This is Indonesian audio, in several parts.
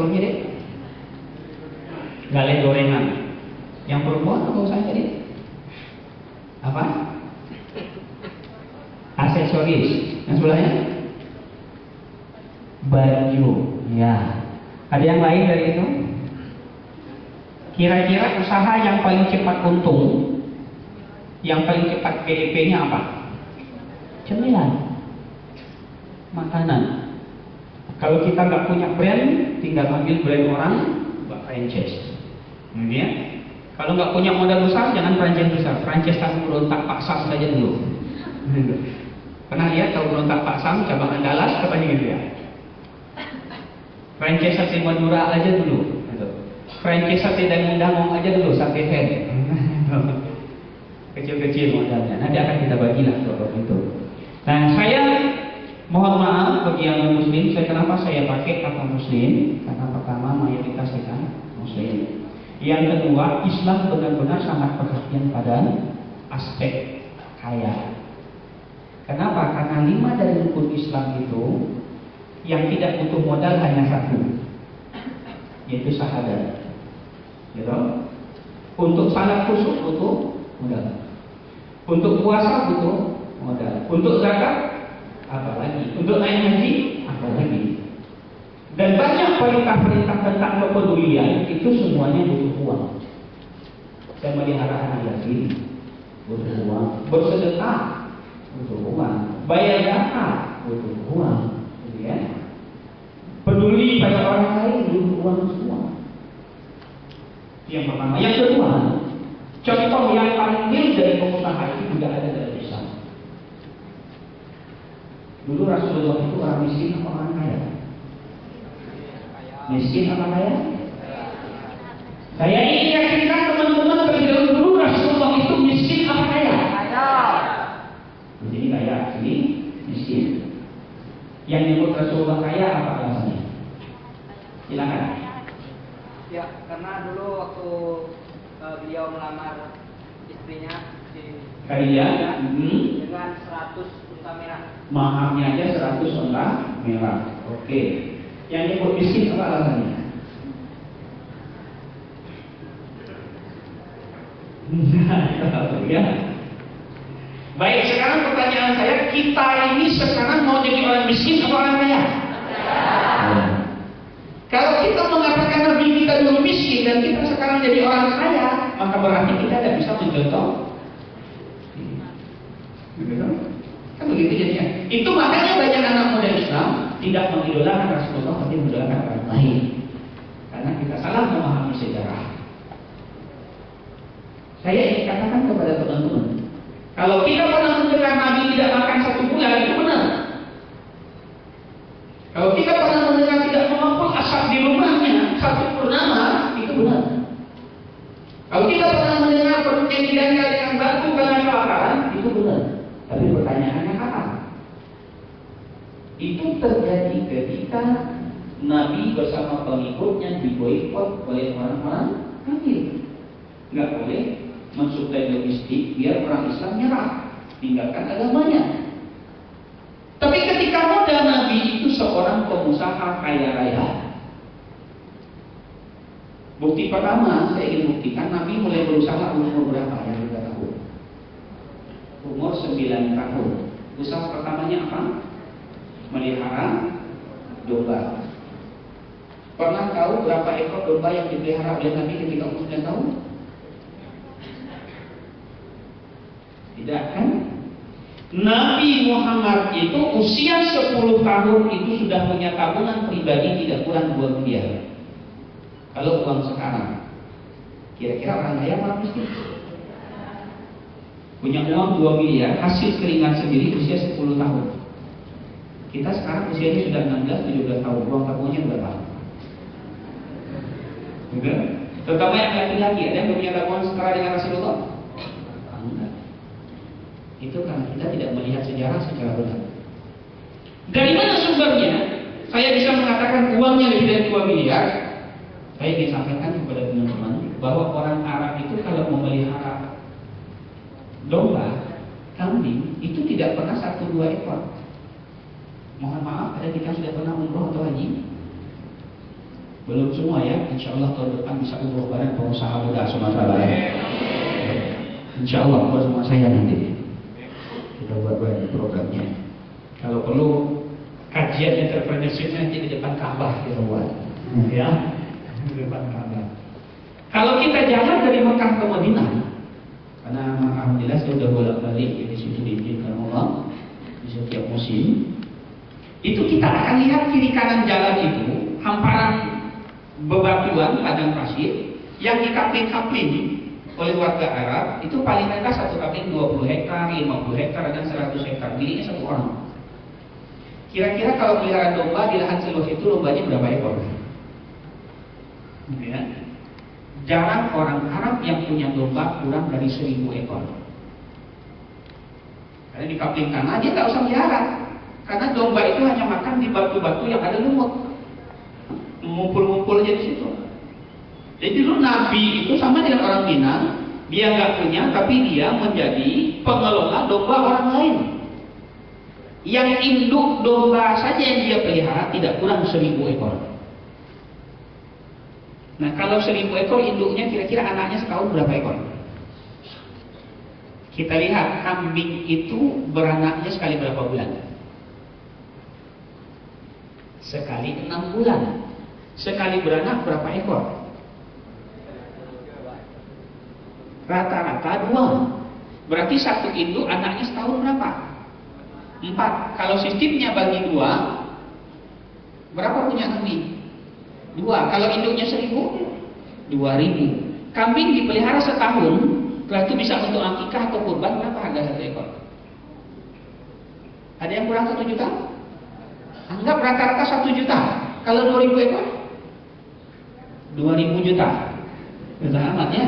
sepuluhnya deh? Galeng gorengan. Yang perempuan apa usahanya deh? Apa? Aksesoris. Yang sebelahnya? Baju. Ya. Ada yang lain dari itu? Kira-kira usaha yang paling cepat untung, yang paling cepat PDP-nya apa? Cemilan, makanan. Kalau kita nggak punya brand, tinggal ambil brand orang, buat franchise. Kemudian, kalau nggak punya modal besar, jangan franchise besar. Franchise kamu berontak paksa saja dulu. Pernah lihat kalau berontak paksa cabang Andalas, katanya gitu ya. Franchise sate Madura aja dulu. Franchise sate Dangung aja dulu, sate Hen. Kecil-kecil modalnya. Nanti akan kita bagilah kalau itu. Nah, saya mohon maaf bagi yang non muslim. Kenapa saya pakai kata muslim? Karena pertama mayoritas kita muslim. Yang kedua, Islam benar-benar sangat perhatian pada aspek kaya. Kenapa? Karena 5 dari rukun Islam itu yang tidak butuh modal hanya satu, yaitu syahadat. Gitu? Untuk salat khusyuk butuh modal. Untuk puasa butuh modal. Untuk zakat apalagi. Untuk naik haji apalagi. Dan banyak perintah-perintah tentang kepedulian itu semuanya butuh uang. Saya melihara anak yatim butuh uang. Bersedekah butuh uang. Bayar zakat butuh uang. Ya. Peduli pada orang lain butuh uang semua. Yang pertama. Yang kedua, contoh yang paling real dari pengusaha itu juga ada dalam Islam. Dulu Rasulullah itu orang miskin atau orang kaya? Miskin apa kaya? Saya ingin yakinkan teman-teman terlebih dulu Rasulullah itu miskin apa kaya? Jadi kaya, ini miskin. Yang nyebut Rasulullah kaya apa alasannya? Silakan. Ya, karena dulu waktu beliau melamar istrinya si Khadijah dengan 100 unta merah. Mahamnya aja 100 unta merah. Oke. Yang nyebut miskin apa alasannya? Ya. Baik, sekarang pertanyaan saya, kita ini sekarang mau jadi orang miskin atau orang kaya? Kalau kita mengatakan Nabi kita dulu miskin dan kita sekarang jadi orang kaya, maka berarti kita tidak bisa mencontoh. Kan begitu jadinya. Itu makanya banyak anak muda Islam tidak mengidolakan Rasulullah, tapi mengidolakan orang lain. Karena kita salah memahami sejarah. Saya ingin katakan kepada teman-teman, kalau kita pernah mendengar Nabi tidak makan 1 bulan, itu benar. Kalau kita pernah mendengar tidak memapul asap di rumahnya 1 purnama, itu benar. Kalau kita pernah mendengar perutnya didangkal dengan batu karena kelaparan, itu benar. Tapi pertanyaannya kapan? Itu terjadi ketika Nabi bersama pengikutnya diboikot oleh orang-orang kafir. Nggak boleh mensuplai logistik biar orang Islam nyerah, tinggalkan agamanya. Tapi ketika muda Nabi itu seorang pengusaha kaya raya. Bukti pertama saya ingin buktikan, Nabi mulai berusaha umur berapa yang kita tahu? Umur 9 tahun. Usaha pertamanya apa? Melihara domba. Pernah tahu berapa ekor domba yang dipelihara oleh Nabi ketika umur 9 tahun? Tidak kan? Nabi Muhammad itu usia 10 tahun itu sudah punya tabungan pribadi tidak kurang 2 miliar. Kalau uang sekarang, kira-kira orang kaya apa miskin? Punya uang 2 miliar, hasil keringat sendiri usia 10 tahun. Kita sekarang usianya sudah 16-17 tahun, uang tabungannya berapa? Juga? Terutama yang laki-laki, ada yang punya tabungan setara dengan Rasulullah? Enggak. Itu karena kita tidak melihat sejarah secara benar. Dari mana sumbernya? Saya bisa mengatakan uangnya lebih dari 2 miliar. Saya ingin sampaikan kepada teman-teman bahwa orang Arab itu kalau memelihara domba, kambing, itu tidak pernah 1-2 ekor. Mohon maaf, ada kita sudah pernah umroh atau haji? Belum semua ya, insya Allah tahun depan bisa umroh bareng pengusaha muda Sumatera Barat. Insya Allah buat sama saya nanti. Kita buat bareng programnya. Kalau perlu kajian entrepreneurship nanti di depan Ka'bah kita buat, ya, di depan Ka'bah. Kalau kita jalan dari Mekah ke Madinah, karena alhamdulillah saya sudah bolak-balik di situ diizinkan Allah di setiap musim, itu kita akan lihat kiri kanan jalan itu hamparan bebatuan padang pasir yang dikapling-kapling oleh warga Arab. Itu paling rendah satu kapling 20 hektar, 50 hektar, dan 100 hektar, miliknya satu orang. Kira-kira kalau pelihara domba di lahan seluas itu dombanya berapa ekor? Ya. Jarang orang Arab yang punya domba kurang dari 1000 ekor. Karena dikaplingkan aja nggak usah pelihara. Karena domba itu hanya makan di batu-batu yang ada lumut, ngumpul-ngumpul aja di situ. Jadi dulu Nabi itu sama dengan orang Minang, dia nggak punya, tapi dia menjadi pengelola domba orang lain. Yang induk domba saja yang dia pelihara tidak kurang 1000 ekor. Nah, kalau 1000 ekor induknya kira-kira anaknya setahun berapa ekor? Kita lihat kambing itu beranaknya sekali berapa bulan? Sekali 6 bulan. Sekali beranak berapa ekor? Rata-rata 2. Berarti satu induk anaknya setahun berapa? 4. Kalau sistemnya bagi 2, berapa punya kambing? 2. Kalau induknya 1000, 2000. Kambing dipelihara setahun, setelah itu bisa untuk akikah atau kurban, berapa harga satu ekor? Ada yang kurang 1 juta? Anggap rata-rata 1 juta. Kalau 2000 ekor? 2000 juta. Besar amat ya.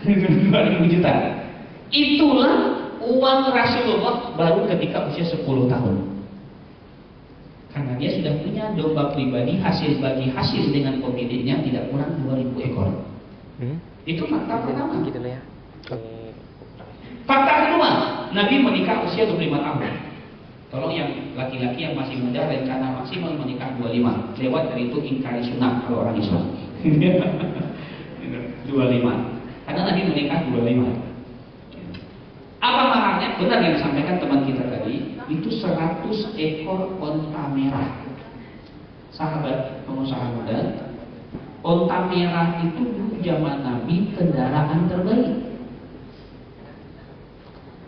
2000 juta. Itulah uang Rasulullah baru ketika usia 10 tahun. Karena dia sudah punya domba pribadi, hasil bagi hasil dengan pemiliknya tidak kurang 2000 ekor. Itu fakta pertama. Gitu ya. Fakta kedua, Nabi menikah usia 25 tahun. Tolong yang laki-laki yang masih muda rencana maksimal menikah 25. Lewat dari itu ingkari sunnah kalau orang Islam. 25. Karena Nabi menikah 25. Apa maharnya? Benar yang disampaikan teman kita tadi, itu 100 ekor onta merah. Sahabat pengusaha muda, onta merah itu dulu zaman Nabi kendaraan terbaik.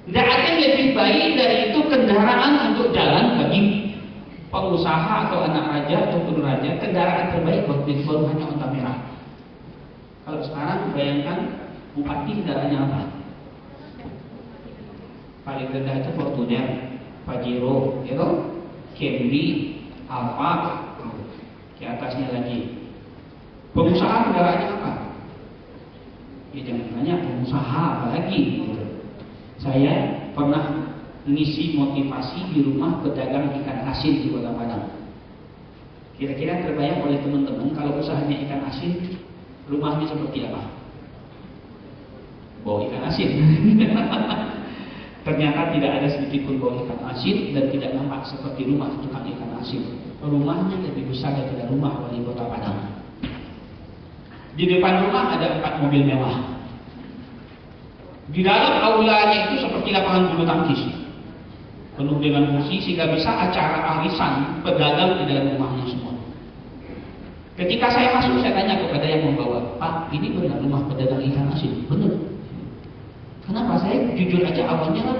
Tidak ada yang lebih baik dari itu kendaraan untuk jalan bagi pengusaha atau anak raja atau pun raja. Kendaraan terbaik waktu itu baru hanya onta merah. Kalau sekarang bayangkan bupati kendaraannya apa? Paling rendah itu Fortuner, Pajero, gitu, Camry, Alfa, di atasnya lagi. Pengusaha kendaraannya apa? Ya jangan tanya pengusaha apa lagi. Gitu. Saya pernah ngisi motivasi di rumah pedagang ikan asin di Kota Padang. Kira-kira terbayang oleh teman-teman kalau usahanya ikan asin, rumahnya seperti apa? Bau ikan asin. Ternyata tidak ada sedikit pun bau ikan asin dan tidak nampak seperti rumah tukang ikan asin. Rumahnya lebih besar daripada rumah wali Kota Padang. Di depan rumah ada 4 mobil mewah. Di dalam aulanya itu seperti lapangan bulu tangkis, penuh dengan kursi sehingga bisa acara arisan pedagang di dalam rumahnya semua. Ketika saya masuk, saya tanya kepada yang membawa, Pak, ini benar rumah pedagang ikan asin? Benar. Kenapa? Saya jujur aja awalnya kan,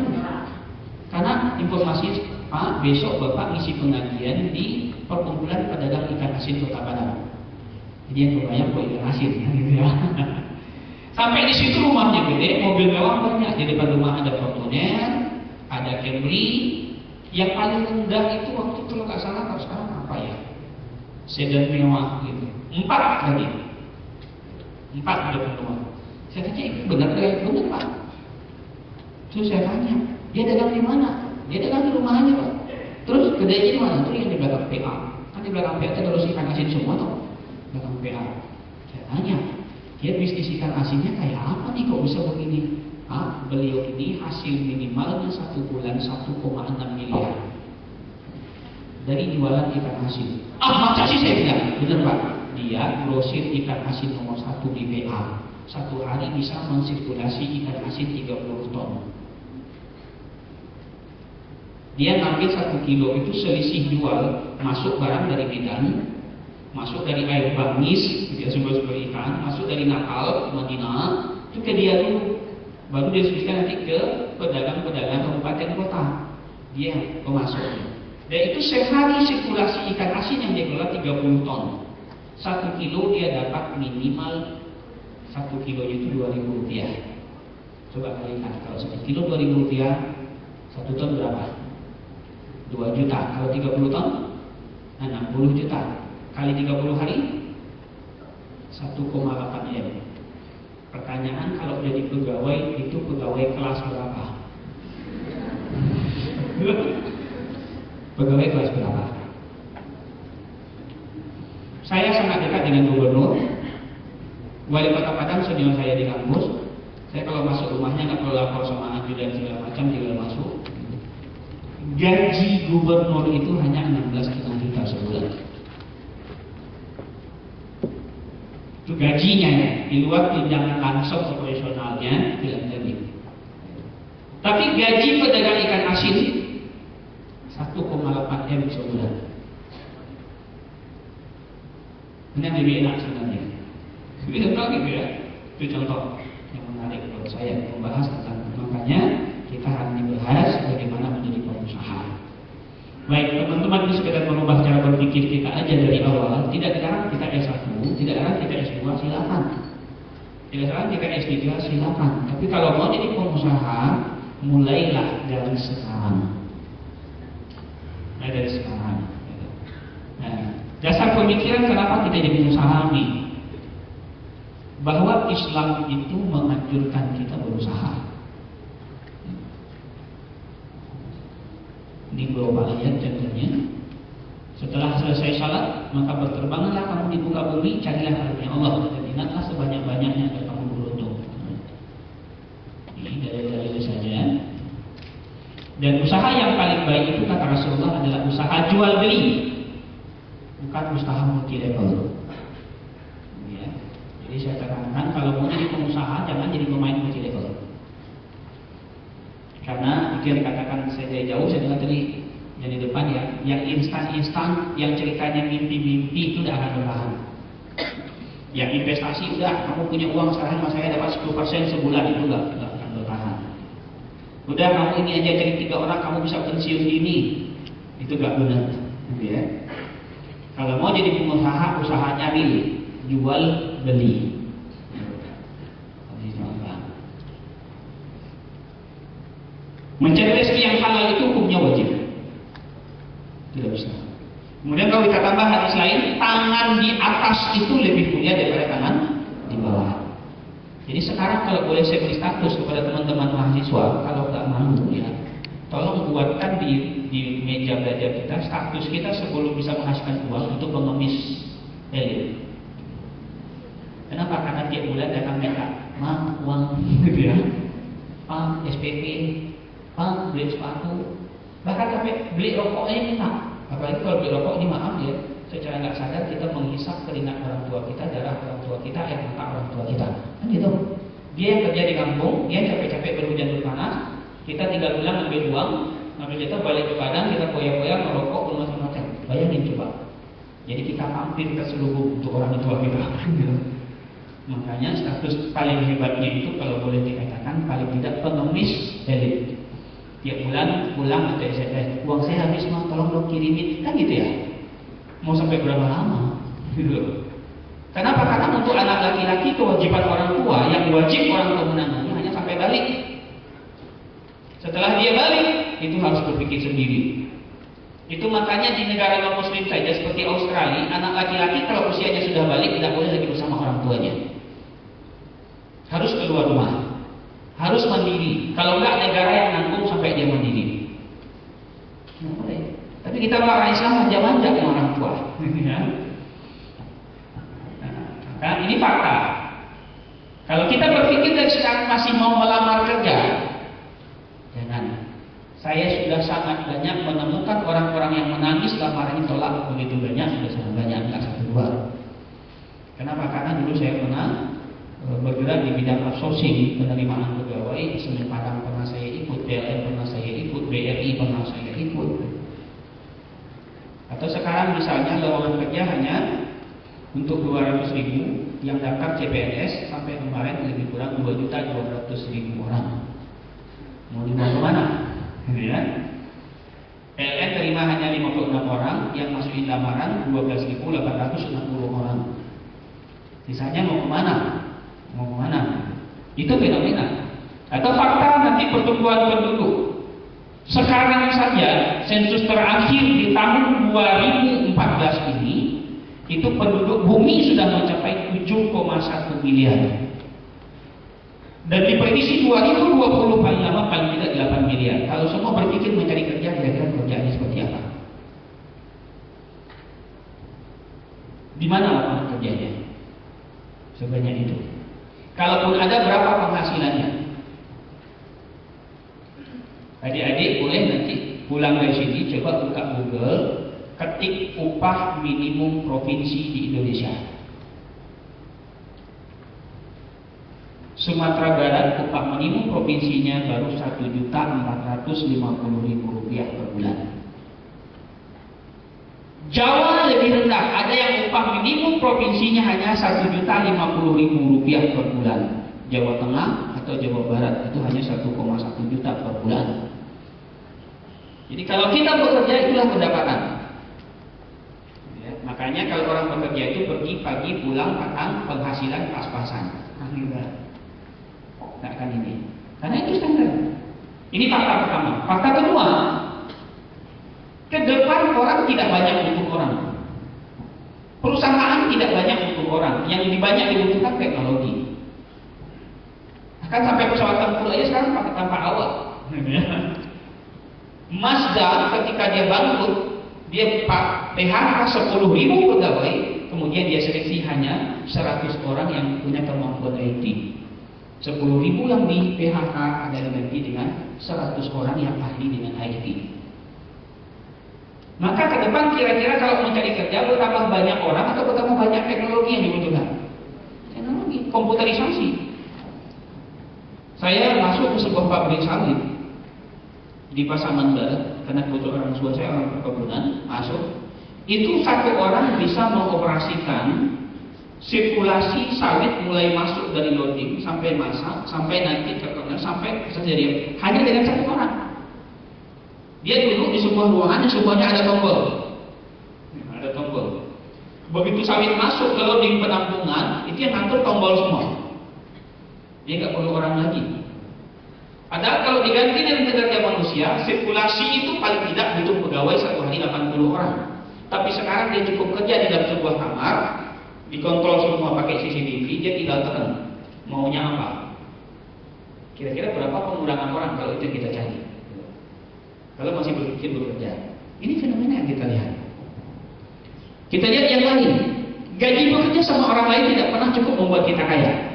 karena informasi, Pak, besok Bapak ngisi pengajian di perkumpulan pedagang ikan asin Kota Padang. Jadi yang kebayang kok ikan asin, gitu ya. Sampai di situ rumahnya gede, mobil mewah banyak. Di depan rumah ada Fortuner, ada Camry. Yang paling rendah itu waktu itu kalau nggak salah, kalau sekarang apa ya? Sedan mewah gitu. 4 lagi. 4 di depan rumah. Saya tanya, itu benar benar Pak? Terus saya tanya, dia dagang di mana? Dia dagang di rumahnya Pak. Terus gedenya di mana? Terus yang di belakang PA. Kan di belakang PA itu terus ikan asin semua tuh. Belakang PA. Saya tanya, dia bisnis ikan asinnya kayak apa nih kok bisa begini? Beliau ini hasil minimalnya 1 bulan 1,6 miliar dari jualan ikan asin. Masa sih saya bilang, bener Pak, dia grosir ikan asin nomor 1 di WA. Satu hari bisa mensirkulasi ikan asin 30 ton. Dia ngambil 1 kilo itu selisih jual, masuk barang dari Medan, masuk dari air bangis, dia sumber-sumber ikan, masuk dari Nakal, Madinah, itu ke dia dulu. Baru dia distribusikan nanti ke pedagang-pedagang kabupaten kota. Dia pemasoknya. Dan itu sehari sirkulasi ikan asin yang dia kelola 30 ton. 1 kilo dia dapat minimal 1 kilonya itu Rp2.000. Coba kalikan, kalau 1 kilo Rp2.000, 1 ton berapa? 2 juta. Kalau 30 ton 60 juta. Kali 30 hari 1,8 M. Pertanyaan, kalau jadi pegawai itu pegawai kelas berapa? Pegawai kelas berapa? Saya sangat dekat dengan gubernur. Wali Kota Padang senior saya di kampus. Saya kalau masuk rumahnya nggak perlu lapor sama ajudan segala macam, tinggal masuk. Gaji gubernur itu hanya 16,5 juta sebulan. Itu gajinya ya, di luar tunjangan langsung operasionalnya tidak lebih. Tapi gaji pedagang ikan asin 1,8 M sebulan. Ini yang lebih enak sebenarnya. Lebih enak gitu ya. Itu contoh yang menarik menurut saya membahas tentang, makanya kita hari ini bahas bagaimana menjadi pengusaha. Baik, teman-teman itu sekedar merubah cara berpikir kita aja dari awal. Tidak dilarang kita S1, tidak dilarang kita S2, silakan. Tidak dilarang kita S3, silakan. Tapi kalau mau jadi pengusaha, mulailah dari sekarang. Mulai dari sekarang. Nah, dasar pemikiran kenapa kita jadi pengusaha nih? Bahwa Islam itu menganjurkan kita berusaha. Ini beberapa ayat contohnya. Setelah selesai salat, maka berterbanglah kamu di muka bumi, carilah karunia Allah dan ingatlah sebanyak-banyaknya agar kamu beruntung. Ini dalil-dalil saja. Dan usaha yang paling baik itu kata Rasulullah adalah usaha jual beli, bukan usaha multi level. Ya. Jadi saya tekankan, kalau mau jadi pengusaha jangan jadi pemain multi level. Karena itu yang dikatakan saya dari jauh, saya dengar tadi yang di depan ya, yang instan-instan, yang ceritanya mimpi-mimpi itu tidak akan bertahan. Yang investasi udah, kamu punya uang sekarang sama saya dapat 10% sebulan, itu nggak akan bertahan. Udah kamu ini aja cari 3 orang, kamu bisa pensiun ini, itu nggak benar, gitu ya. Kalau mau jadi pengusaha, usahanya real, jual beli. Mencari rezeki yang halal itu hukumnya wajib. Tidak bisa. Kemudian kalau kita tambah hadis lain, tangan di atas itu lebih mulia daripada tangan di bawah. Jadi sekarang kalau boleh saya beri status kepada teman-teman mahasiswa, kalau nggak malu ya, tolong buatkan di meja belajar kita status kita sebelum bisa menghasilkan uang untuk pengemis elit. Kenapa? Karena tiap bulan datang minta, "Mang, uang," gitu ya. "Pang, SPP, Pang, beli sepatu," bahkan sampai beli rokoknya minta. Apalagi kalau beli rokok ini, maaf ya, secara nggak sadar kita menghisap keringat orang tua kita, darah orang tua kita, air mata orang tua kita, kan gitu. Dia yang kerja di kampung, dia capek-capek berhujan berpanas, kita tinggal pulang ambil uang, ambil jatah balik ke Padang, kita koyak-koyak merokok macam-macam. Bayangin coba. Jadi kita hampir terselubung untuk orang tua kita. Makanya status paling hebatnya itu kalau boleh dikatakan paling tidak pengemis elit. Tiap bulan pulang ada SMS, "Uang saya habis, Mas, tolong dong kirimin," kan gitu ya. Mau sampai berapa lama? Gitu. Kenapa? Karena untuk anak laki-laki kewajiban orang tua yang wajib orang tua menanggung hanya sampai balik. Setelah dia balik, itu harus berpikir sendiri. Itu makanya di negara non-muslim saja seperti Australia, anak laki-laki kalau usianya sudah balik tidak boleh lagi bersama orang tuanya. Harus keluar rumah, harus mandiri. Kalau enggak, negara yang nanggung sampai dia mandiri. Nggak boleh. Tapi kita orang Islam manja-manja sama orang tua. Nah, ini fakta. Kalau kita berpikir dari sekarang masih mau melamar kerja, jangan. Saya sudah sangat banyak menemukan orang-orang yang menangis lamaran tolak begitu banyak, sudah sangat banyak, nggak 1 2. Kenapa? Karena dulu saya pernah bergerak di bidang outsourcing, penerimaan pegawai. Semen Padang pernah saya ikut, PLN pernah saya ikut, BRI pernah saya ikut. Atau sekarang misalnya lowongan kerja hanya untuk 200.000 yang daftar CPNS sampai kemarin lebih kurang 2.200.000 orang. Mau dibawa kemana? Ya. PLN terima hanya 56 orang, yang masukin lamaran 12.860 orang. Sisanya mau kemana? Mau kemana? Itu fenomena. Atau fakta nanti pertumbuhan penduduk. Sekarang saja sensus terakhir di tahun 2014 ini, itu penduduk bumi sudah mencapai 7,1 miliar. Dan diprediksi 2020 paling lama paling tidak 8 miliar. Kalau semua berpikir mencari kerja, kira-kira kerjaannya seperti apa? Di mana lapangan kerjanya? Sebanyak itu. Kalaupun ada, berapa penghasilannya? Adik-adik boleh nanti pulang dari sini coba buka Google, ketik upah minimum provinsi di Indonesia. Sumatera Barat upah minimum provinsinya baru Rp1.450.000 per bulan. Jawa lebih rendah, ada yang upah minimum provinsinya hanya Rp1.050.000 per bulan. Jawa Tengah atau Jawa Barat itu hanya 1,1 juta per bulan. Jadi kalau kita bekerja itulah pendapatan. Ya, makanya kalau orang bekerja itu pergi pagi pulang petang, penghasilan pas-pasan. Tidak akan ini. Karena itu standar. Ini fakta pertama. Fakta kedua, ke depan orang tidak banyak butuh orang. Perusahaan tidak banyak butuh orang. Yang lebih banyak dibutuhkan teknologi. Kan sampai pesawat tempur aja sekarang pakai tanpa awak. Mazda ketika dia bangkrut, dia PHK 10.000 pegawai, kemudian dia seleksi hanya 100 orang yang punya kemampuan IT. 10.000 yang di PHK ada diganti dengan 100 orang yang ahli dengan IT. Maka ke depan kira-kira kalau mencari kerja bertambah banyak orang atau bertambah banyak teknologi yang dibutuhkan? Teknologi, komputerisasi. Saya masuk ke sebuah pabrik sawit di Pasaman Barat, karena kebetulan orang tua saya orang perkebunan, masuk. Itu satu orang bisa mengoperasikan sirkulasi sawit mulai masuk dari loading sampai masak, sampai nanti terkena, sampai terjadi hanya dengan satu orang. Dia duduk di sebuah ruangan yang semuanya ada tombol. Ada tombol. Begitu sawit masuk ke loading penampungan, itu yang ngatur tombol semua. Dia nggak perlu orang lagi. Padahal kalau diganti dengan tenaga manusia, sirkulasi itu paling tidak butuh pegawai satu hari 80 orang. Tapi sekarang dia cukup kerja di dalam sebuah kamar, dikontrol semua pakai CCTV, dia tinggal tekan maunya apa. Kira-kira berapa pengurangan orang kalau itu kita cari? Kalau masih berpikir bekerja. Ini fenomena yang kita lihat. Kita lihat yang lain. Gaji bekerja sama orang lain tidak pernah cukup membuat kita kaya.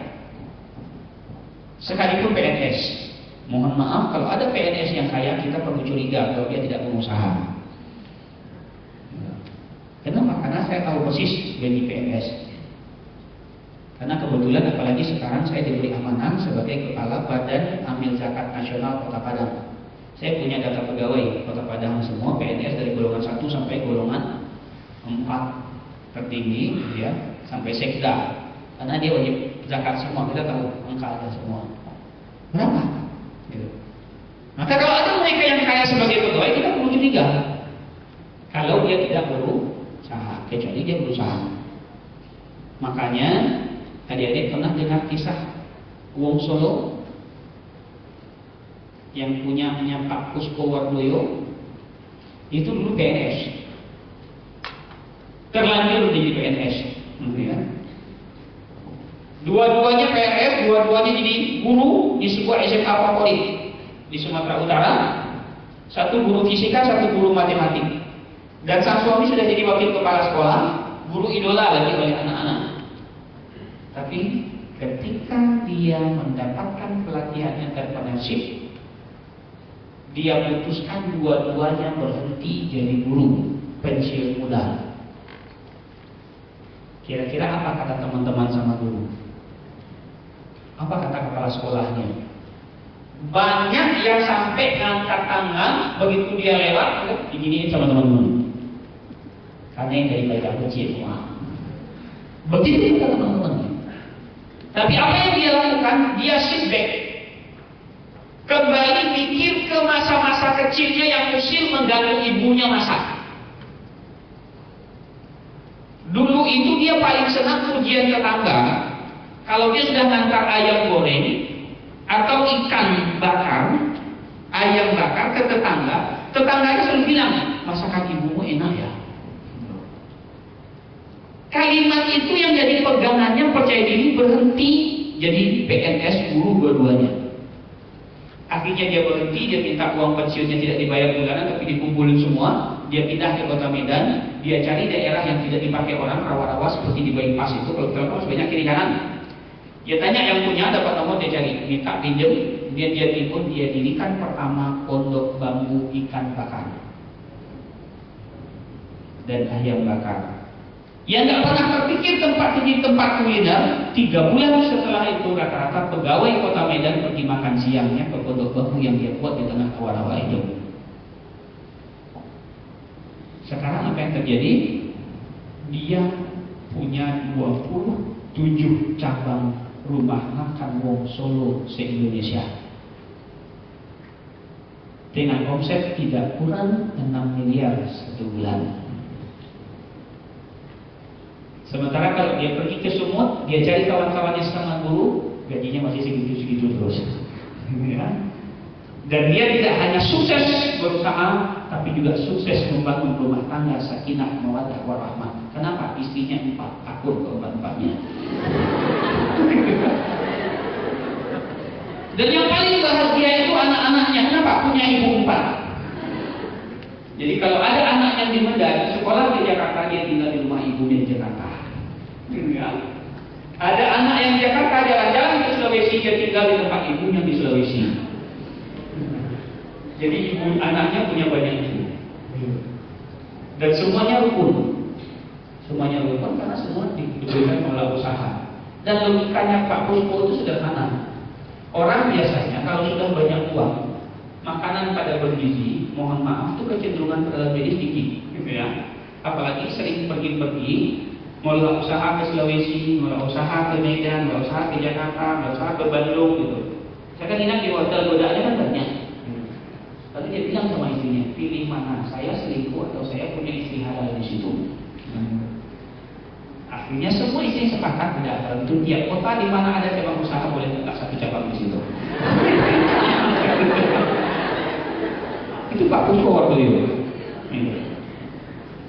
Sekalipun PNS. Mohon maaf, kalau ada PNS yang kaya, kita perlu curiga kalau dia tidak berusaha. Kenapa? Karena saya tahu persis gaji PNS. Karena kebetulan apalagi sekarang saya diberi amanah sebagai Kepala Badan Amil Zakat Nasional Kota Padang. Saya punya data pegawai Kota Padang semua, PNS dari golongan 1 sampai golongan 4 tertinggi, ya, sampai sekda. Karena dia wajib zakat semua, kita tahu angkanya semua. Berapa? Gitu. Maka kalau ada mereka yang kaya sebagai pegawai, kita perlu curiga. Kalau dia tidak berusaha, kecuali dia berusaha. Makanya adik-adik pernah dengar kisah Wong Solo yang punyanya Pak Puspowardoyo? Itu dulu PNS, terlanjur di PNS, ya. Dua-duanya PNS, dua-duanya jadi guru di sebuah SMA favorit di Sumatera Utara. Satu guru fisika, satu guru matematik. Dan sang suami sudah jadi wakil kepala sekolah, guru idola lagi oleh anak-anak. Tapi ketika dia mendapatkan pelatihan entrepreneurship, dia putuskan dua-duanya berhenti jadi guru, pensiun muda. Kira-kira apa kata teman-teman sama guru? Apa kata kepala sekolahnya? Banyak yang sampai ngangkat tangan begitu dia lewat, diginiin sama teman-teman. Karena yang dari baik kecil semua. Begitu kata teman-teman. Tapi apa yang dia lakukan? Dia sit back, kembali mikir ke masa-masa kecilnya yang usil mengganggu ibunya masak. Dulu itu dia paling senang pujian tetangga. Kalau dia sudah ngantar ayam goreng atau ikan bakar, ayam bakar ke tetangga, tetangganya selalu bilang, masakan ibumu enak ya. Kalimat itu yang jadi pegangannya, percaya diri, berhenti jadi PNS guru dua-duanya. Akhirnya dia berhenti, dia minta uang pensiunnya tidak dibayar bulanan tapi dikumpulin semua. Dia pindah ke kota Medan, dia cari daerah yang tidak dipakai orang, rawa-rawa seperti di bypass itu. Kalau kita tahu banyak kiri kanan. Dia tanya yang punya, dapat nomor, dia cari, minta pinjam. Dia timbun, dia dirikan pertama pondok bambu ikan bakar dan ayam bakar. Yang nggak pernah terpikir tempat ini tempat kuliner. 3 bulan setelah itu rata-rata pegawai kota Medan pergi makan siangnya ke pondok bambu yang dia buat di tengah rawa-rawa itu. Sekarang apa yang terjadi? Dia punya 27 cabang rumah makan Wong Solo se-Indonesia dengan omset tidak kurang 6 miliar satu bulan. Sementara kalau dia pergi ke Sumut, dia cari kawan-kawannya sama guru, gajinya masih segitu-segitu terus. Dan dia tidak hanya sukses berusaha, tapi juga sukses membangun rumah tangga sakinah mawaddah warahmah. Kenapa? Istrinya 4, akur keempat-empatnya. Dan yang paling bahagia itu anak-anaknya. Kenapa? Punya ibu 4. Jadi kalau ada anak yang di Medan, sekolah di Jakarta, dia tinggal di rumah ibunya di Jakarta. Ada anak yang di Jakarta jalan-jalan ke Sulawesi, dia tinggal di tempat ibunya di Sulawesi. Jadi ibu anaknya punya banyak ibu. Dan semuanya rukun. Semuanya rukun karena semua diberikan oleh usaha. Dan logikanya Pak Puspo itu sederhana. Orang biasanya kalau sudah banyak uang, makanan pada bergizi, mohon maaf, itu kecenderungan terhadap medis tinggi, gitu ya. Apalagi sering pergi-pergi, mulai usaha ke Sulawesi, mulai usaha ke Medan, mulai usaha ke Jakarta, mulai usaha ke Bandung, gitu. Saya kan ingat di hotel godaannya kan banyak. Lalu dia bilang sama istrinya, pilih mana, saya selingkuh atau saya punya istri halal di situ. Akhirnya semua istri sepakat tidak dalam itu tiap kota di mana ada cabang usaha boleh buka 1 cabang di situ. Itu Pak Puspo waktu itu.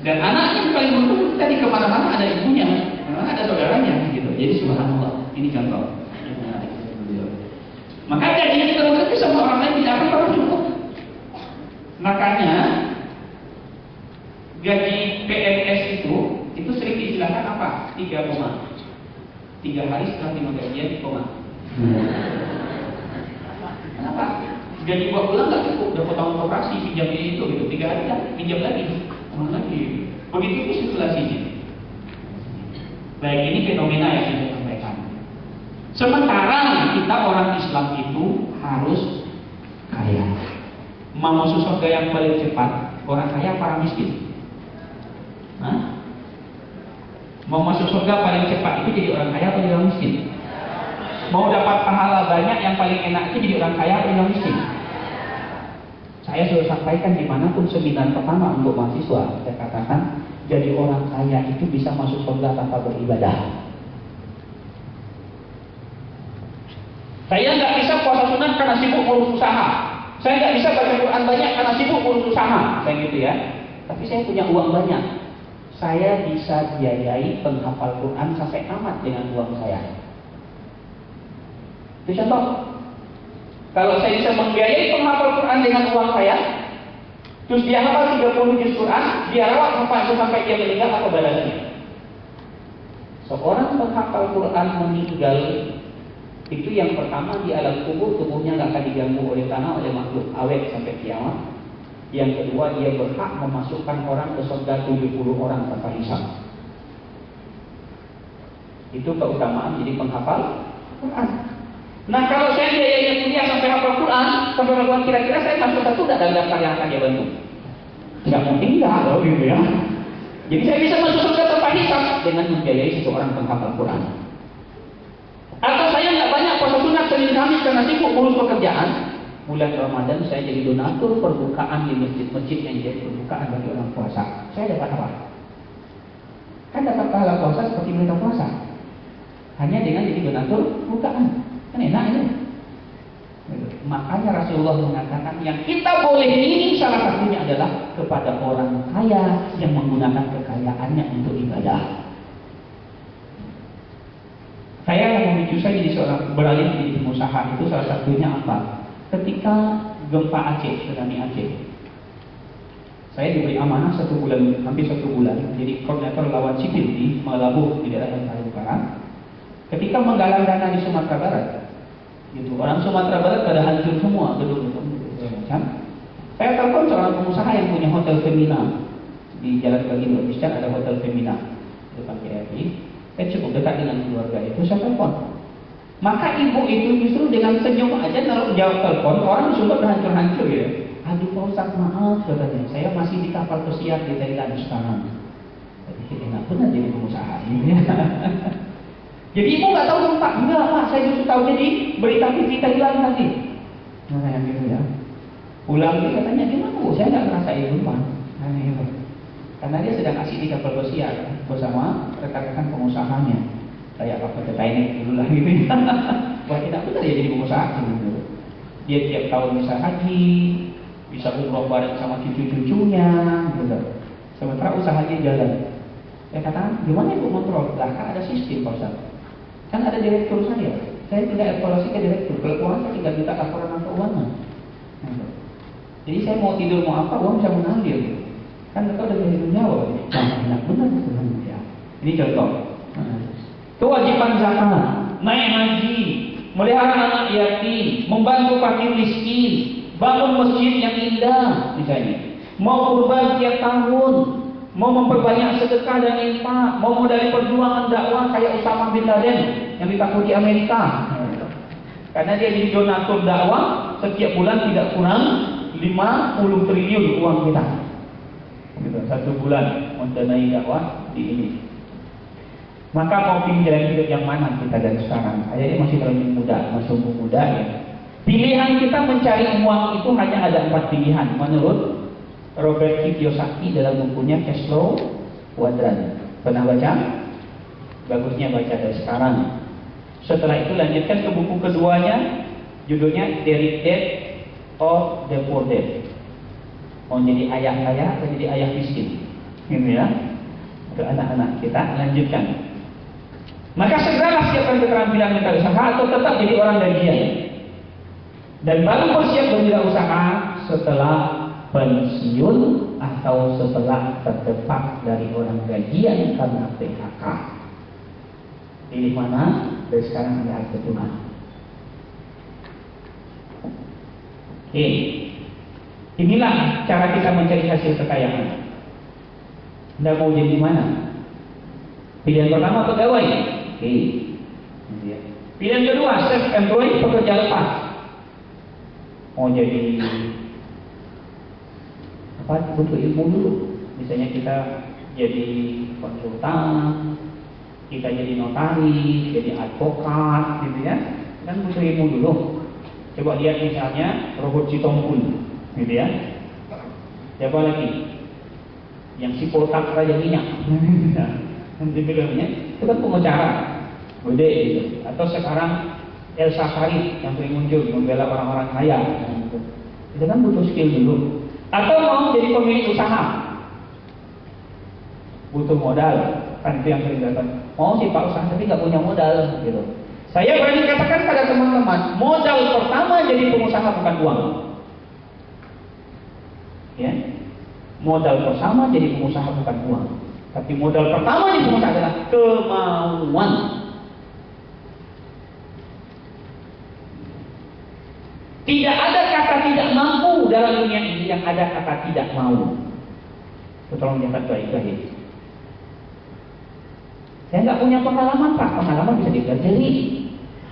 Dan anaknya yang paling beruntung tadi kemana-mana ada ibunya, karena ada saudaranya, gitu. Jadi subhanallah, ini contoh. Maka jadinya kita bekerja sama orang lain tidak apa-apa cukup. Makanya gaji PNS itu sering diistilahkan apa? 3 koma. 3 hari setelah terima gajian koma. Kenapa? Gaji 2 bulan nggak cukup, udah potong operasi, pinjam ini itu gitu. 3 hari kan pinjam lagi, lagi. Begitu itu sirkulasinya. Baik, ini fenomena yang saya sampaikan. Sementara kita orang Islam itu harus kaya. Mau masuk surga yang paling cepat, orang kaya para miskin. Hah? Mau masuk surga paling cepat itu jadi orang kaya atau jadi orang miskin? Mau dapat pahala banyak yang paling enak itu jadi orang kaya atau jadi orang miskin? Saya sudah sampaikan dimanapun seminar pertama untuk mahasiswa, saya katakan jadi orang kaya itu bisa masuk surga tanpa beribadah. Saya nggak bisa puasa sunat karena sibuk urus usaha. Saya nggak bisa baca Quran banyak karena sibuk urus usaha, kayak gitu ya. Tapi saya punya uang banyak. Saya bisa biayai penghafal Quran sampai tamat dengan uang saya. Itu contoh. Kalau saya bisa membiayai penghafal Quran dengan uang saya, terus dia hafal 30 juz Quran, dia rawat hafal itu sampai dia meninggal, apa balasnya? Seorang penghafal Quran meninggal itu yang pertama di alam kubur, tubuhnya nggak akan diganggu oleh tanah, oleh makhluk awet sampai kiamat. Yang kedua, dia berhak memasukkan orang ke surga 70 orang tanpa hisab. Itu keutamaan jadi penghafal Quran. Nah kalau saya biayanya kuliah sampai hafal Quran, sampai melakukan kira-kira saya masuk satu tidak dalam daftar yang akan dia bantu. Tidak mungkin enggak loh gitu ya. Jadi saya bisa masuk surga tanpa hisab dengan membiayai seseorang penghafal Quran. Atau saya nggak banyak puasa sunat Senin Kamis karena sibuk ngurus pekerjaan. Bulan Ramadan saya jadi donatur perbukaan di masjid-masjid yang jadi perbukaan bagi orang puasa. Saya dapat apa? Kan dapat pahala puasa seperti mereka puasa. Hanya dengan jadi donatur perbukaan. Kan enak ini. Makanya Rasulullah mengatakan yang kita boleh ini salah satunya adalah kepada orang kaya yang menggunakan kekayaannya untuk ibadah. Saya yang memicu saya jadi seorang beralih menjadi pengusaha itu salah satunya apa? Ketika gempa Aceh, tsunami Aceh, saya diberi amanah 1 bulan, hampir 1 bulan, jadi koordinator lawan sipil di Malabu di daerah Paling Barat. Ketika menggalang dana di Sumatera Barat, gitu. Orang Sumatera Barat pada hancur semua, gedung-gedung segala macam. Saya telepon seorang pengusaha yang punya hotel Femina di Jalan Bagindo, di sana ada hotel Femina depan KRI. Saya cukup dekat dengan keluarga itu, saya telepon. Maka ibu itu justru dengan senyum aja kalau jawab telepon, orang di Sumber hancur-hancur ya. Aduh Pak Ustaz, maaf katanya, saya masih di kapal pesiar di Thailand sekarang. Jadi enak benar jadi pengusaha ini ya. Jadi ibu nggak tahu tempat, enggak Pak, saya justru tahu jadi berita TV Thailand tadi. Nah yang gitu ya. Pulang dia katanya gimana Bu, saya nggak merasa itu Pak. Nah gitu. Karena dia sedang asik di kapal pesiar bersama rekan-rekan pengusahanya. Kayak apa Titanic dulu lah gitu. Wah tidak benar ya jadi pengusaha gitu. Dia tiap tahun bisa haji, bisa umroh bareng sama cucu-cucunya, gitu. Sementara usahanya jalan. Saya katakan, gimana ibu kontrol? Lah kan ada sistem Pak Ustaz. Kan ada direktur saya tinggal evaluasi ke direktur. Kalau keuangan saya tinggal minta laporan keuangan. Gitu. Jadi saya mau tidur mau apa, uang bisa mengalir. Gitu. Kan mereka udah jadi nyawa. Nah, enak benar sebenarnya. Ini contoh. Kewajiban zakat, naik haji, melihara anak yatim, membantu fakir miskin, bangun masjid yang indah, misalnya. Mau kurban tiap tahun, mau memperbanyak sedekah dan infak, mau modali perjuangan dakwah kayak Usama bin Laden yang ditakuti Amerika. Karena dia jadi donatur dakwah, setiap bulan tidak kurang 50 triliun uang kita. Gitu, 1 bulan mendanai dakwah di ini. Maka mau pilih jalan hidup yang mana kita dan sekarang? Ayahnya masih terlalu muda, masih umur muda ya. Pilihan kita mencari uang itu hanya ada 4 pilihan menurut Robert Kiyosaki dalam bukunya Cash Flow Quadrant. Pernah baca? Bagusnya baca dari sekarang. Setelah itu lanjutkan ke buku keduanya, judulnya The Rich Dad or The Poor Dad. Mau jadi ayah kaya atau jadi ayah miskin? Ini ya. Untuk anak-anak kita lanjutkan. Maka segeralah siapkan keterampilan wirausaha atau tetap jadi orang gajian. Dan baru bersiap berwirausaha setelah pensiun atau setelah terdepak dari orang gajian karena PHK. Pilih mana? Dari sekarang ada keturunan. Oke. Inilah cara kita mencari hasil kekayaan. Anda mau jadi mana? Pilihan pertama pegawai. Oke. Pilihan kedua self-employed, pekerja lepas. Mau jadi apa? Butuh ilmu dulu. Misalnya kita jadi konsultan, kita jadi notaris, jadi advokat, gitu ya. Kan butuh ilmu dulu. Coba lihat misalnya Robert Sitompul, gitu ya. Siapa lagi? Yang si Poltak Raja Minyak. Nanti filmnya itu kan pengacara, Bude gitu. Atau sekarang Elsa Farid yang sering muncul membela orang-orang kaya. Gitu. Itu kan butuh skill dulu. Atau mau jadi pemilik usaha, butuh modal. Kan itu yang sering datang. Mau sih Pak usaha tapi nggak punya modal, gitu. Saya berani katakan pada teman-teman, modal pertama jadi pengusaha bukan uang. Ya. Modal pertama jadi pengusaha bukan uang, tapi modal pertama jadi pengusaha adalah kemauan. Tidak ada kata tidak mampu dalam dunia ini, yang ada kata tidak mau. Tolong jangan baik-baik. Saya nggak punya pengalaman Pak, pengalaman bisa dipelajari.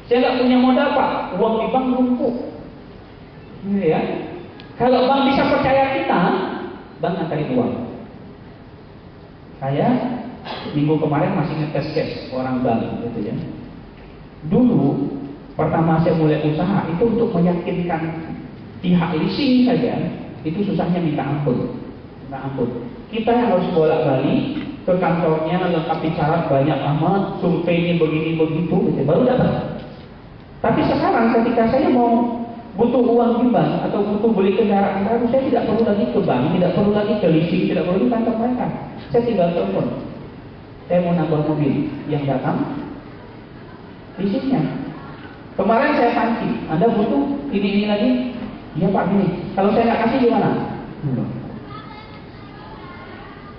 Saya nggak punya modal Pak, uang di bank numpuk. Ya. Kalau bank bisa percaya kita, bank nganterin uang. Saya minggu kemarin masih ngetes cash orang bank, gitu ya. Dulu pertama saya mulai usaha itu untuk meyakinkan pihak leasing saja, itu susahnya minta ampun. Minta ampun. Kita yang harus bolak-balik ke kantornya, lengkapi syarat banyak amat, surveinya begini begitu, gitu, baru dapat. Tapi sekarang ketika saya mau butuh uang di bank atau butuh beli kendaraan baru, saya tidak perlu lagi ke bank, tidak perlu lagi ke leasing, tidak perlu di kantor mereka. Saya tinggal telepon. Saya mau nambah mobil, yang datang leasingnya. Kemarin saya tanya, Anda butuh ini lagi? Iya Pak, gini. Kalau saya nggak kasih gimana?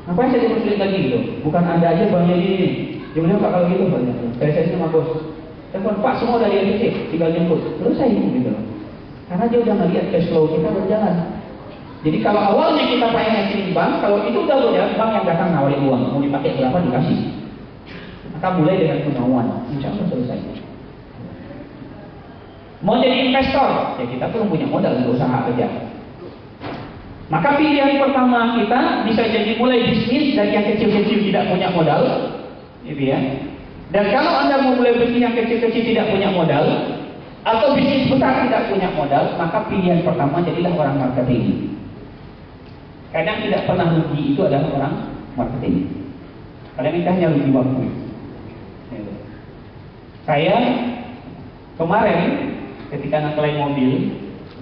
Ngapain saya dipersulit lagi gitu? Bukan Anda aja banknya ini. Gimana Pak kalau gitu banknya? Saya sama bos. Telepon Pak, semua dari NTC, tinggal jemput. Terus saya gitu. Karena dia udah ngeliat cash flow kita berjalan. Jadi kalau awalnya kita pengen ngasih bank, kalau itu udah berjalan, bank yang datang nawarin uang, mau dipakai berapa dikasih. Maka mulai dengan kemauan, insya Allah selesai. Mau jadi investor, ya kita perlu punya modal untuk usaha aja. Maka pilihan pertama kita bisa jadi mulai bisnis dari yang kecil-kecil tidak punya modal, gitu ya. Dan kalau Anda mau mulai bisnis yang kecil-kecil tidak punya modal, atau bisnis besar tidak punya modal, maka pilihan pertama jadilah orang marketing. Kadang tidak pernah rugi itu adalah orang marketing. Kadang kita hanya rugi waktu. Saya kemarin ketika ngeklaim mobil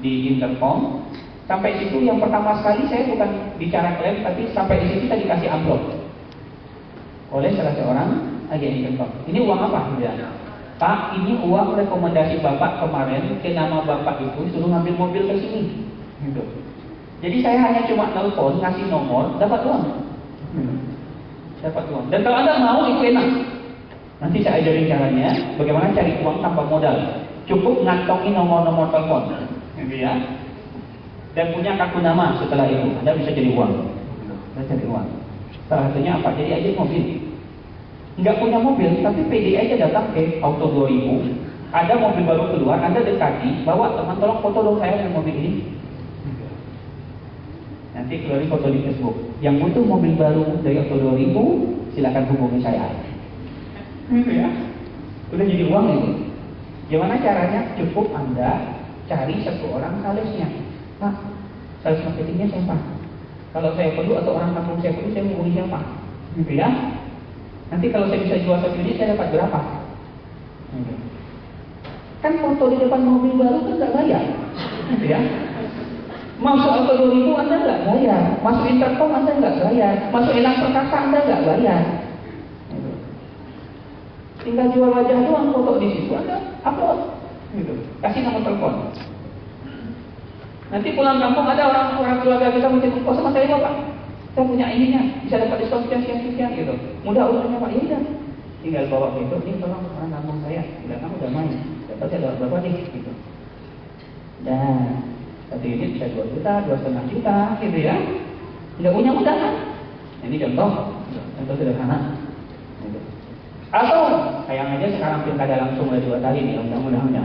di Intercom, sampai situ yang pertama sekali saya bukan bicara klaim, tapi sampai di situ kita dikasih amplop oleh salah seorang agen Intercom. Ini uang apa? Ya. Pak, ini uang rekomendasi Bapak kemarin ke nama Bapak itu suruh ngambil mobil ke sini. Gitu. Jadi saya hanya cuma telepon, ngasih nomor, dapat uang. Dapat uang. Dan kalau Anda mau itu enak. Nanti saya ajarin caranya bagaimana cari uang tanpa modal. Cukup ngantongin nomor-nomor telepon, gitu ya. Dan punya kartu nama setelah itu, Anda bisa jadi uang. Anda cari uang. Salah satunya apa? Jadi aja mobil. Nggak punya mobil, tapi PD aja datang ke Auto 2000. Ada mobil baru keluar, Anda dekati, bawa teman, tolong foto dong saya dengan mobil ini. Nanti keluarin foto di Facebook. Yang butuh mobil baru dari Auto 2000, silakan hubungi saya. Gitu ya. Udah jadi uang itu. Gimana caranya? Cukup Anda cari satu orang salesnya. Pak, sales marketingnya siapa? Kalau saya perlu atau orang kampung saya perlu, saya hubungi siapa? Gitu ya. Nanti kalau saya bisa jual satu unit, saya dapat berapa? Gitu. Kan foto di depan mobil baru kan nggak bayar, gitu ya. Masuk Auto 2000 Anda nggak bayar, masuk Intercom Anda nggak bayar, masuk Elang Perkasa Anda nggak bayar. Gitu. Tinggal jual wajah doang, foto di situ Anda upload, gitu. Kasih nomor telepon. Nanti pulang kampung ada orang keluarga kita mau jemput, sama saya Pak. Saya punya ininya, bisa dapat diskon sekian gitu. Mudah urusannya Pak, ya udah. Tinggal bawa gitu, ini tolong orang kampung saya, kamu udah main, dapat saya berapa nih, gitu. Dan satu unit bisa 2 juta, 2,5 juta, gitu ya. Tidak punya modal kan? Ini contoh sederhana. Gitu. Atau sayang aja sekarang pilkada langsung udah 2 kali nih, undang-undangnya.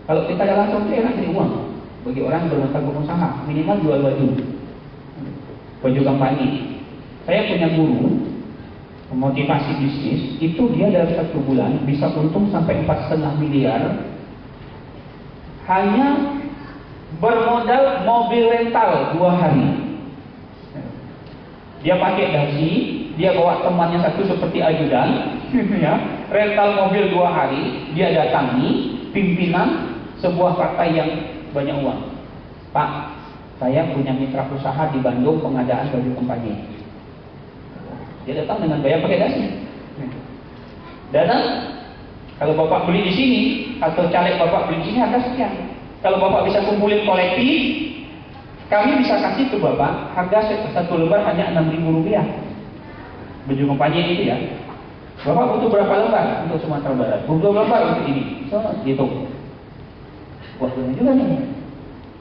Kalau pilkada langsung itu enak jadi uang. Bagi orang pengusaha, minimal jual baju kampanye. Saya punya guru motivasi bisnis, itu dia dalam 1 bulan bisa untung sampai 4,5 miliar hanya bermodal mobil rental 2 hari. Dia pakai dasi, dia bawa temannya satu seperti ajudan, ya, rental mobil 2 hari, dia datangi pimpinan sebuah partai yang banyak uang. Pak, saya punya mitra usaha di Bandung pengadaan baju kampanye. Dia datang dengan bayar pakai dasi. Datang, kalau Bapak beli di sini atau caleg Bapak beli di sini harga sekian. Kalau Bapak bisa kumpulin kolektif, kami bisa kasih ke Bapak harga 1 lembar hanya Rp6.000. Baju kampanye itu ya. Bapak butuh berapa lembar untuk Sumatera Barat? Butuh lembar untuk ini. So, gitu. Wah, benar juga nih.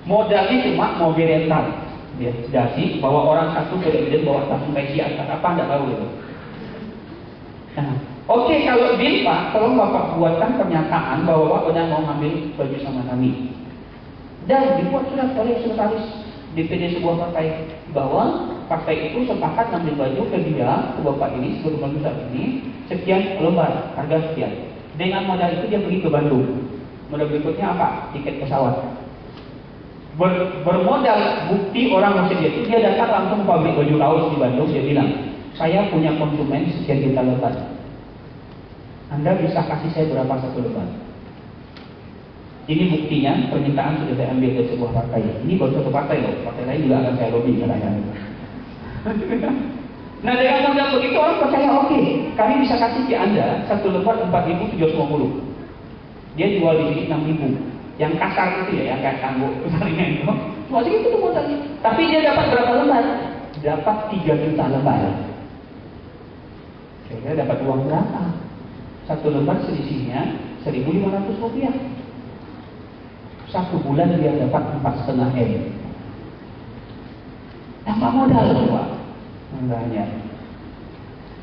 Modalnya cuma mobil rental. Dia dasi, bawa orang satu ke Eden, bawa satu Malaysia, apa enggak tahu gitu. Nah, Oke, kalau deal Pak, tolong Bapak buatkan pernyataan bahwa Bapak benar mau ngambil baju sama kami. Dan dibuat surat oleh sekretaris DPD sebuah partai bahwa partai itu sepakat ngambil baju ke dia, ke Bapak ini, seluruh baju saat ini, sekian lembar, harga sekian. Dengan modal itu dia pergi ke Bandung. Modal berikutnya apa? Tiket pesawat. Bermodal bukti orang Mesir itu, dia datang langsung pabrik baju kaos di Bandung, dia bilang, saya punya konsumen sekian juta lembar. Anda bisa kasih saya berapa satu lembar? Ini buktinya, permintaan sudah saya ambil dari sebuah partai. Ini baru satu partai loh, partai lain juga akan saya lobby katanya. Nah dengan modal begitu orang percaya, oke, kami bisa kasih ke Anda satu lembar 4.750. Dia jual di sini 6.000. Yang kasar itu ya, yang kayak tangguh persaringan itu. Cuma segitu tuh modalnya. Tapi dia dapat berapa lembar? Dapat 3 juta lembar. Kira-kira dapat uang berapa? Satu lembar selisihnya 1.500 rupiah. Satu bulan dia dapat 4,5 M. Tanpa modal Pak. Enggaknya.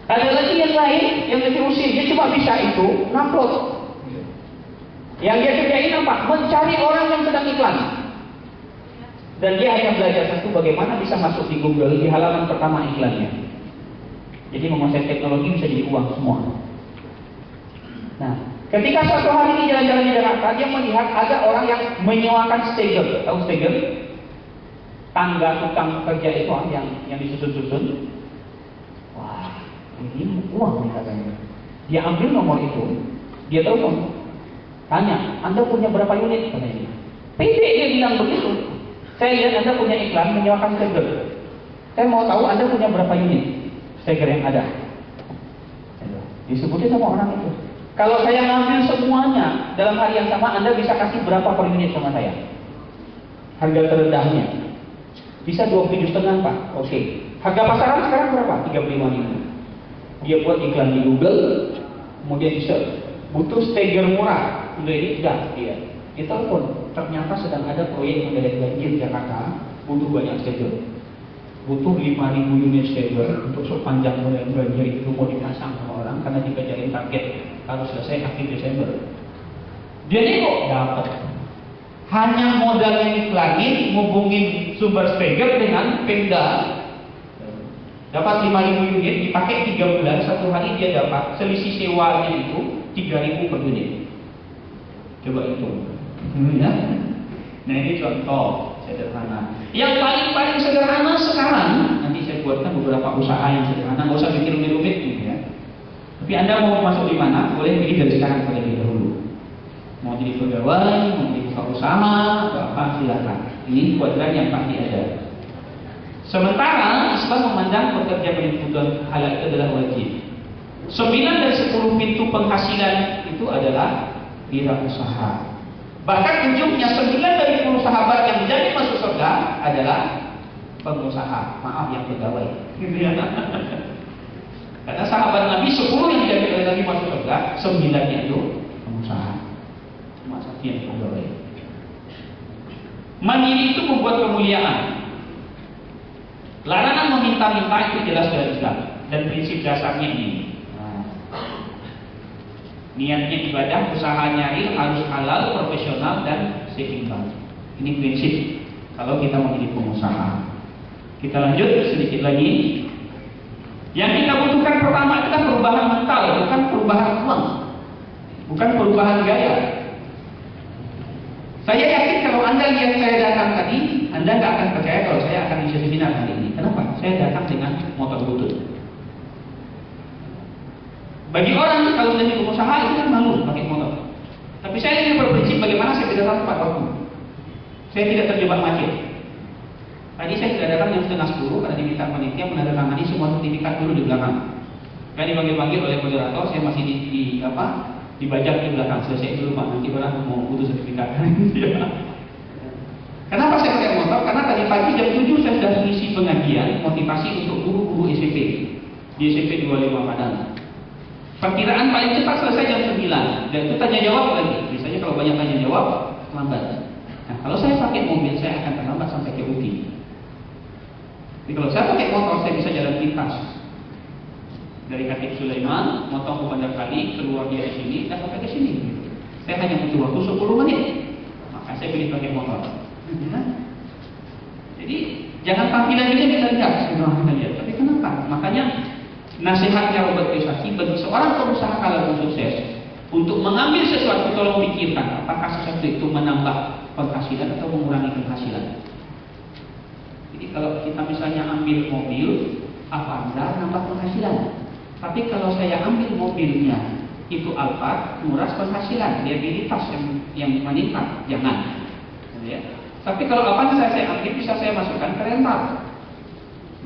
Ada lagi yang lain yang lebih usil, dia cuma bisa itu ngupload. Yang dia kerjain apa? Mencari orang yang sedang iklan. Dan dia hanya belajar satu, bagaimana bisa masuk di Google di halaman pertama iklannya. Jadi menguasai teknologi bisa jadi uang semua. Nah, ketika suatu hari ini jalan-jalan di Jakarta, dia melihat ada orang yang menyewakan steger. Tahu steger? Tangga tukang kerja itu yang disusun-susun. Wah, ini uang nih katanya. Dia ambil nomor itu, dia telepon. Tanya, Anda punya berapa unit? Katanya. PD dia bilang begitu. Saya lihat Anda punya iklan menyewakan steger. Saya mau tahu Anda punya berapa unit steger yang ada. Disebutin sama orang itu. Kalau saya ngambil semuanya dalam hari yang sama, Anda bisa kasih berapa per unit sama saya? Harga terendahnya bisa 27,5 Pak. Oke. Harga pasaran sekarang berapa? 35.000. Dia buat iklan di Google, kemudian di search. Butuh steger murah. Udah ini sudah dia. Dia telepon. Ternyata sedang ada proyek mendadak banjir di Jakarta. Butuh banyak steger. Butuh 5.000 unit steger untuk sepanjang mendadak banjir itu mau dipasang sama orang karena dikejarin target harus selesai akhir Desember. Dia kok dapat. Hanya modalnya iklanin, ngubungin sumber steger dengan Pemda. Dapat 5.000 unit, dipakai 3 bulan, satu hari dia dapat selisih sewanya itu 3.000 per unit. Coba itu. Ya. Nah ini contoh sederhana. Yang paling sederhana sekarang, nanti saya buatkan beberapa usaha yang sederhana, nggak usah bikin rumit-rumit gitu ya. Tapi Anda mau masuk di mana? Boleh pilih dari sekarang terlebih dahulu. Mau jadi pegawai, mau jadi buka usaha, atau apa silakan. Ini kuadran yang pasti ada. Sementara Islam memandang pekerja berkebutuhan halal itu adalah wajib. 9 dari 10 pintu penghasilan itu adalah wirausaha. Bahkan ujungnya 9 dari 10 sahabat yang jadi masuk surga adalah pengusaha. Maaf yang pegawai. Gitu ya. Karena sahabat Nabi 10 yang jadi oleh Nabi masuk surga, 9-nya itu pengusaha. Cuma 1 yang pegawai. Mandiri itu membuat kemuliaan. Larangan meminta-minta itu jelas dari Islam dan prinsip dasarnya ini. Niatnya ibadah, usahanya real, harus halal, profesional dan seimbang. Ini prinsip kalau kita mau jadi pengusaha. Kita lanjut sedikit lagi. Yang kita butuhkan pertama adalah perubahan mental, bukan perubahan uang, bukan perubahan gaya. Saya yakin kalau Anda lihat saya datang tadi, Anda nggak akan percaya kalau saya akan isi seminar hari ini. Kenapa? Saya datang dengan motor butut. Bagi orang kalau menjadi pengusaha itu kan malu pakai motor. Tapi saya ingin berprinsip bagaimana saya tidak tahu tempat waktu. Saya tidak terjebak macet. Tadi saya sudah datang jam 9:30 karena diminta panitia menandatangani semua sertifikat dulu di belakang. Saya dipanggil-panggil oleh moderator, saya masih dibajak di belakang. Selesai dulu Pak, nanti orang mau butuh sertifikat. Kenapa saya pakai motor? Karena tadi pagi jam 7 saya sudah mengisi pengajian motivasi untuk guru-guru SMP di SMP 25 Padang. Perkiraan paling cepat selesai jam 9 dan itu tanya jawab lagi. Biasanya kalau banyak tanya jawab lambat. Nah, kalau saya pakai mobil saya akan terlambat sampai ke UPI. Jadi kalau saya pakai motor saya bisa jalan pintas. Dari Khatib Sulaiman, motong ke Bandar Kali, keluar dari sini, dan sampai ke sini. Saya hanya butuh waktu 10 menit. Maka saya pilih pakai motor. Jadi jangan tampilan dia kita lihat, semua kita lihat. Tapi kenapa? Makanya nasihatnya Robert Kiyosaki bagi seorang pengusaha kalau sukses untuk mengambil sesuatu, tolong pikirkan apakah sesuatu itu menambah penghasilan atau mengurangi penghasilan. Jadi kalau kita misalnya ambil mobil, Avanza nambah penghasilan. Tapi kalau saya ambil mobilnya itu Alphard, nguras penghasilan, liabilitas yang meningkat, jangan. Ya. Tapi kalau Avanza saya ambil bisa saya masukkan ke rental.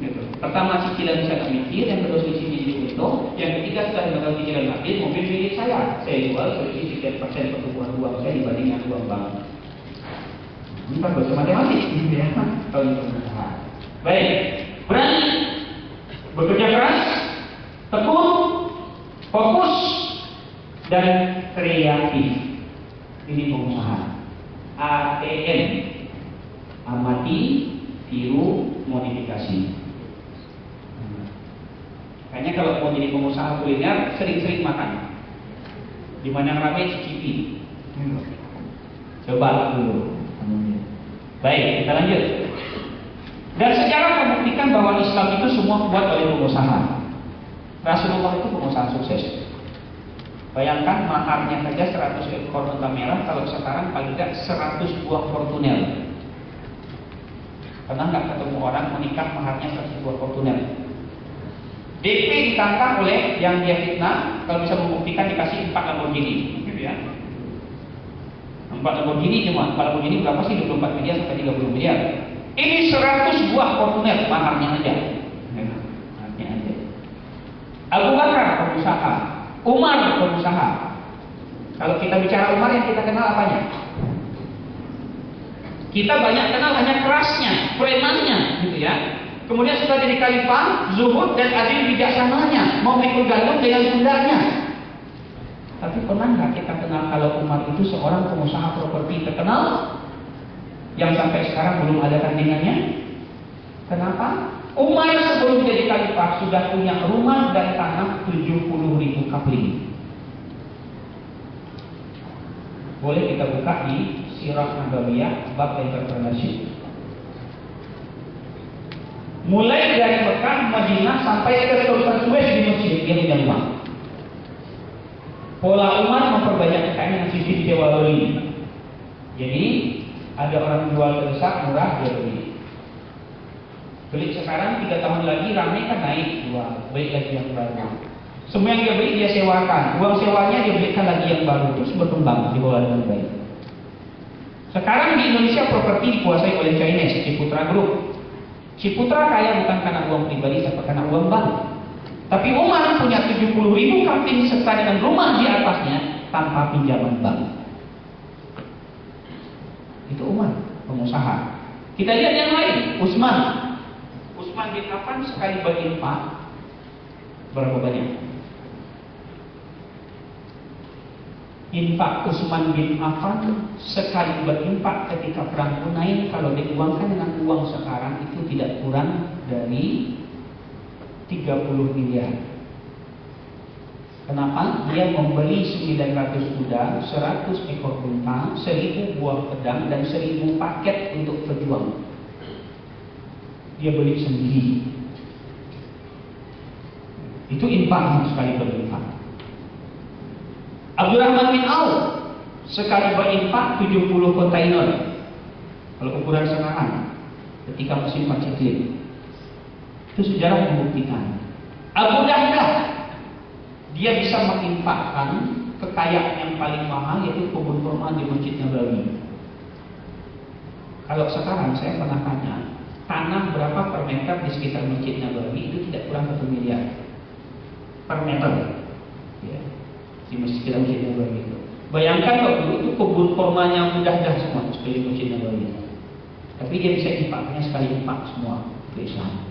Gitu. Pertama cicilan bisa mikir, yang kedua cicilan jadi untung, yang ketiga setelah bakal cicilan habis, mobil milik saya jual selisih sekian persen pertumbuhan uang saya dibandingkan uang bank. Ini kan bahasa matematik, gitu ya. Kalau itu berusaha. Baik, berani, bekerja keras, tekun, fokus, dan kreatif. Ini pengusaha. ATM, amati, tiru, modifikasi. Kayaknya kalau mau jadi pengusaha kuliner, sering-sering makan. Di mana yang ramai cicipi. Coba dulu. Baik, kita lanjut. Dan sejarah membuktikan bahwa Islam itu semua buat oleh pengusaha. Rasulullah itu pengusaha sukses. Bayangkan maharnya saja 100 ekor unta merah, kalau sekarang paling tidak 100 buah Fortuner. Pernah nggak ketemu orang menikah maharnya 100 buah Fortuner? DP ditantang oleh yang dia fitnah, kalau bisa membuktikan dikasih 4 Lamborghini, gitu ya. 4 Lamborghini cuma, 4 Lamborghini berapa sih? 24 miliar sampai 30 miliar. Ini 100 buah Fortuner maharnya aja. Maharnya aja. Abu Bakar pengusaha, Umar pengusaha. Kalau kita bicara Umar yang kita kenal apanya? Kita banyak kenal hanya kerasnya, premannya, gitu ya. Kemudian setelah jadi khalifah, zuhud dan adil bijaksananya, mau pikul gandum dengan pundaknya. Tapi pernah nggak kita kenal kalau Umar itu seorang pengusaha properti terkenal yang sampai sekarang belum ada tandingannya? Kenapa? Umar sebelum jadi khalifah sudah punya rumah dan tanah 70.000 kapling. Boleh kita buka di Sirah Nabawiyah bab entrepreneurship. Mulai dari Mekah, Madinah sampai ke Sultan Suez di Mesir, dia punya rumah. Pola Umar memperbanyak kekayaan yang sisi disewa beli. Jadi ada orang jual terdesak murah dia beli. Beli sekarang 3 tahun lagi ramai kan naik jual, beli lagi yang baru. Semua yang dia beli dia sewakan, uang sewanya dia belikan lagi yang baru, terus berkembang dikelola dengan baik. Sekarang di Indonesia properti dikuasai oleh Chinese, Ciputra Group. Ciputra kaya bukan karena uang pribadi, tapi karena uang bank. Tapi Umar punya 70.000 kapling serta dengan rumah di atasnya tanpa pinjaman bank. Itu Umar, pengusaha. Kita lihat yang lain, Utsman. Utsman bin Affan sekali berinfak berapa banyak? Infak Utsman bin Affan sekali berinfak ketika perang Hunain kalau diuangkan dengan uang sekarang itu tidak kurang dari 30 miliar. Kenapa? Dia membeli 900 kuda, 100 ekor unta, 1000 buah pedang dan 1000 paket untuk pejuang. Dia beli sendiri. Itu infak sekali berinfak. Abdurrahman bin Auf sekali berinfak 70 kontainer. Kalau ukuran sekarang ketika musim paceklik. Itu sejarah membuktikan. Abu Dahdah dia bisa menginfakkan kekayaan yang paling mahal yaitu kebun kurma di Masjid Nabawi. Kalau sekarang saya pernah tanya, tanah berapa per meter di sekitar Masjid Nabawi itu tidak kurang 1 miliar per meter. Ya. Di Masjid Nabawi itu. Bayangkan kalau dulu itu kebun kurmanya mudah-mudah semua sekali Masjid Nabawi. Tapi dia bisa infaknya sekali infak semua ke Islam.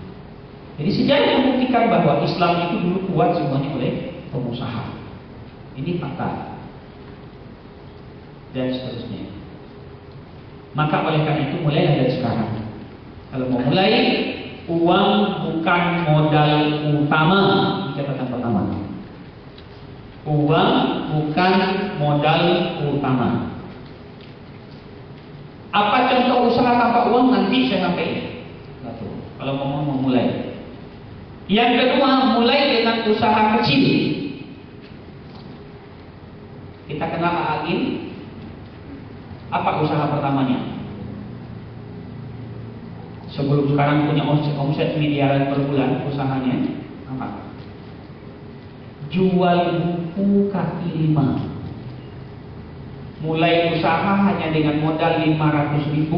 Jadi sejarah membuktikan bahwa Islam itu dulu kuat semuanya oleh pengusaha. Ini fakta. Dan seterusnya. Maka oleh karena itu mulailah dari sekarang. Kalau mau mulai, uang bukan modal utama catatan pertama. Uang bukan modal utama. Apa contoh usaha tanpa uang nanti saya sampaikan. Satu, kalau mau memulai. Yang kedua, mulai dengan usaha kecil. Kita kenal Agin. Apa usaha pertamanya? Sebelum sekarang punya omset miliaran per bulan, usahanya apa? Jual buku kaki lima. Mulai usaha hanya dengan modal 500.000.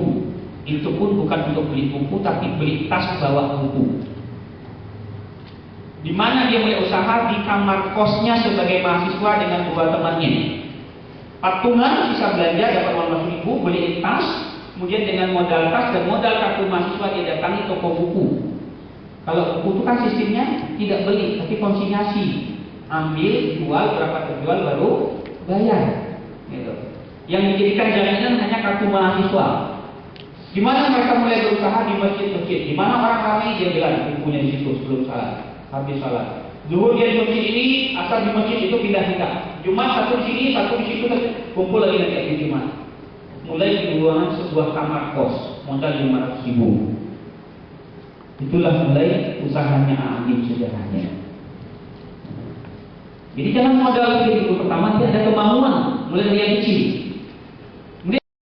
Itu pun bukan untuk beli buku, tapi beli tas bawa buku. Di mana dia mulai usaha? Di kamar kosnya sebagai mahasiswa dengan dua temannya. Patungan bisa belanja dapat 15.000, beli tas, kemudian dengan modal tas dan modal kartu mahasiswa dia datangi toko buku. Kalau buku itu kan sistemnya tidak beli, tapi konsinyasi. Ambil, jual, berapa terjual baru bayar. Gitu. Yang dijadikan jaminan hanya kartu mahasiswa. Di mana mereka mulai berusaha? Di masjid-masjid. Di mana orang ramai dia bilang bukunya di situ sebelum salat, habis salat. Zuhur dia di masjid ini, asal di masjid itu pindah-pindah. Jumat satu di sini, satu di situ, kumpul lagi nanti di Jumat. Mulai di ruangan sebuah kamar kos, modal 500.000. Itulah mulai usahanya Amin sederhana. Jadi jangan modal dulu pertama, dia ada kemauan mulai dari yang kecil.